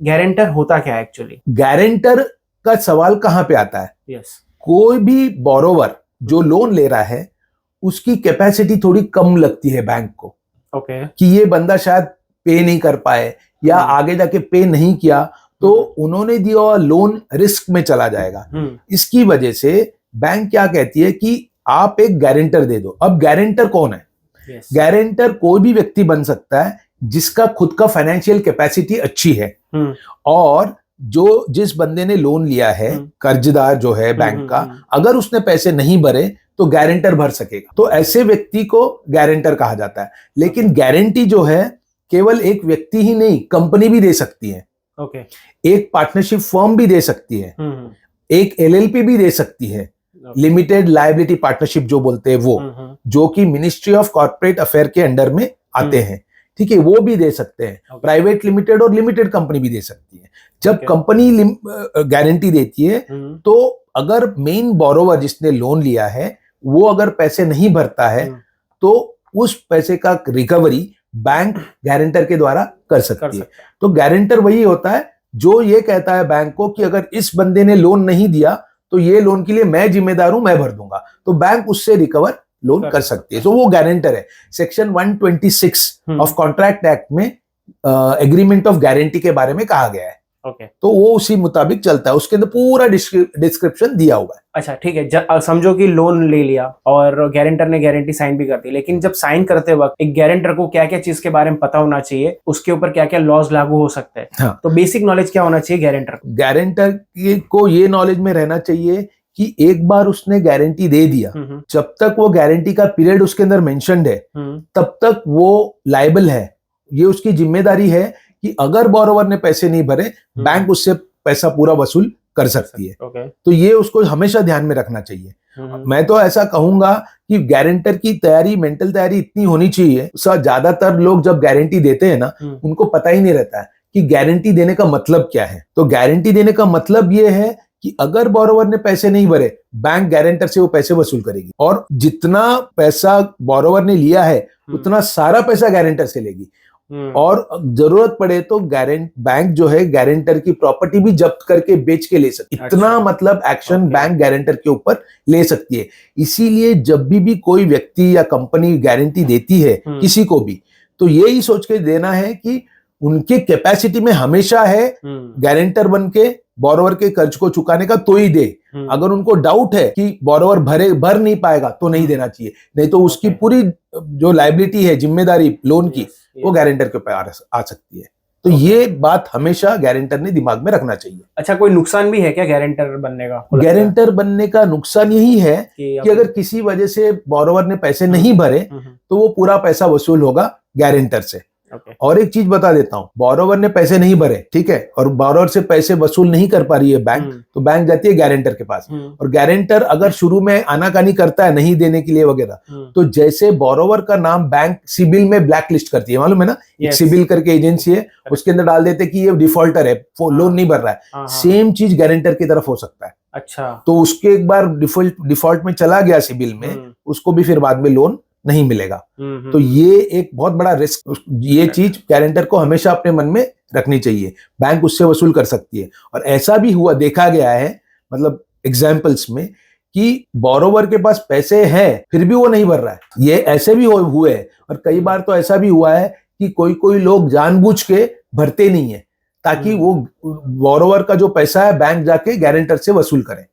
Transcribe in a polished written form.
Guarantor होता क्या है एक्चुअली? गारंटर का सवाल कहां पे आता है? यस। कोई भी बोरोवर जो लोन ले रहा है उसकी कैपेसिटी थोड़ी कम लगती है बैंक को, ओके। कि ये बंदा शायद पे नहीं कर पाए या आगे जाके पे नहीं किया तो उन्होंने दिया हुआ लोन रिस्क में चला जाएगा। इसकी वजह से बैंक क्या कहती है कि आप एक गारंटर दे दो। अब गारंटर कौन है? गारंटर कोई भी व्यक्ति बन सकता है जिसका खुद का फाइनेंशियल कैपेसिटी अच्छी है और जो जिस बंदे ने लोन लिया है, कर्जदार जो है बैंक का, अगर उसने पैसे नहीं भरे तो गारंटर भर सकेगा, तो ऐसे व्यक्ति को गारंटर कहा जाता है। लेकिन गारंटी जो है केवल एक व्यक्ति ही नहीं, कंपनी भी दे सकती है, एक पार्टनरशिप फर्म भी दे सकती है, एक एलएलपी भी दे सकती है, लिमिटेड लायबिलिटी पार्टनरशिप जो बोलते हैं वो, जो कि मिनिस्ट्री ऑफ कॉर्पोरेट अफेयर के अंडर में आते हैं, ठीक है, वो भी दे सकते हैं। प्राइवेट लिमिटेड और लिमिटेड कंपनी भी दे सकती है। जब कंपनी गारंटी देती है तो अगर मेन बोरोवर जिसने लोन लिया है वो अगर पैसे नहीं भरता है तो उस पैसे का रिकवरी बैंक गारंटर के द्वारा कर सकती है। तो गारंटर वही होता है जो ये कहता है बैंक को कि अगर इस बंदे ने लोन नहीं दिया तो ये लोन के लिए मैं जिम्मेदार हूं, मैं भर दूंगा, तो बैंक उससे रिकवर लोन कर सकती है। तो वो गारंटर है। सेक्शन 126 ऑफ कॉन्ट्रैक्ट एक्ट में एग्रीमेंट ऑफ गारंटी के बारे में कहा गया है। तो वो उसी मुताबिक चलता है, उसके अंदर पूरा डिस्क्रिप्शन दिया हुआ है। अच्छा ठीक है, समझो कि लोन ले लिया और गारंटर ने गारंटी साइन भी कर दी, लेकिन जब साइन करते वक्त एक गारंटर को क्या क्या चीज के बारे में पता होना चाहिए, उसके ऊपर क्या क्या लॉज लागू हो सकते हैं? हाँ। तो बेसिक नॉलेज क्या होना चाहिए गारंटर को? गारंटर को ये नॉलेज में रहना चाहिए कि एक बार उसने गारंटी दे दिया, जब तक वो गारंटी का पीरियड उसके अंदर मेंशन्ड है तब तक वो लायबल है। ये उसकी जिम्मेदारी है कि अगर बोरोवर ने पैसे नहीं भरे बैंक उससे पैसा पूरा वसूल कर सकती है। तो ये उसको हमेशा ध्यान में रखना चाहिए। मैं तो ऐसा कहूंगा कि गारंटर की तैयारी, मेंटल तैयारी इतनी होनी चाहिए। ज्यादातर लोग जब गारंटी देते हैं ना, उनको पता ही नहीं रहता है कि गारंटी देने का मतलब क्या है। तो गारंटी देने का मतलब ये है कि अगर बोरोवर ने पैसे नहीं भरे, बैंक गारंटर से वो पैसे वसूल करेगी और जितना पैसा बोरोवर ने लिया है उतना सारा पैसा गारंटर से लेगी और जरूरत पड़े तो बैंक जो है गारंटर की प्रॉपर्टी भी जब्त करके बेच के ले सकती है। इतना मतलब एक्शन बैंक गारंटर के ऊपर ले सकती है। इसीलिए जब भी कोई व्यक्ति या कंपनी गारंटी देती है किसी को भी, तो यही सोच के देना है कि उनके कैपेसिटी में हमेशा है गारंटर बन के बोरोवर के कर्ज को चुकाने का, तो ही दे। अगर उनको डाउट है कि बोरोवर भर नहीं पाएगा तो नहीं देना चाहिए, नहीं तो उसकी पूरी जो लायबिलिटी है, जिम्मेदारी लोन की, वो गारंटर के ऊपर आ सकती है। तो ये बात हमेशा गारंटर ने दिमाग में रखना चाहिए। अच्छा, कोई नुकसान भी है क्या गारंटर बनने का? गारंटर बनने का नुकसान यही है कि अगर किसी वजह से बोरोवर ने पैसे नहीं भरे तो वो पूरा पैसा वसूल होगा गारंटर से। और एक चीज बता देता हूं, बोरोवर ने पैसे नहीं भरे, ठीक है, और बोरोवर से पैसे वसूल नहीं कर पा रही है बैंक, तो बैंक जाती है गारंटर के पास और गारंटर अगर शुरू में आनाकानी करता है नहीं देने के लिए वगैरह, तो जैसे बोरोवर का नाम बैंक सिबिल में ब्लैक लिस्ट करती है, मालूम है ना, एक सिबिल करके एजेंसी है, उसके अंदर डाल देते कि ये डिफॉल्टर है, लोन नहीं भर रहा है। सेम चीज गारंटर की तरफ हो सकता है। अच्छा, तो उसके एक बार डिफॉल्ट में चला गया सिबिल में, उसको भी फिर बाद में लोन नहीं मिलेगा। तो ये एक बहुत बड़ा रिस्क, ये चीज गारंटर को हमेशा अपने मन में रखनी चाहिए। बैंक उससे वसूल कर सकती है और ऐसा भी हुआ, देखा गया है, मतलब एग्जाम्पल्स में, कि बोरोवर के पास पैसे हैं फिर भी वो नहीं भर रहा है। ये ऐसे भी हुए हैं और कई बार तो ऐसा भी हुआ है कि कोई लोग जानबूझ के भरते नहीं है ताकि वो बोरोवर का जो पैसा है बैंक जाके गारंटर से वसूल करें।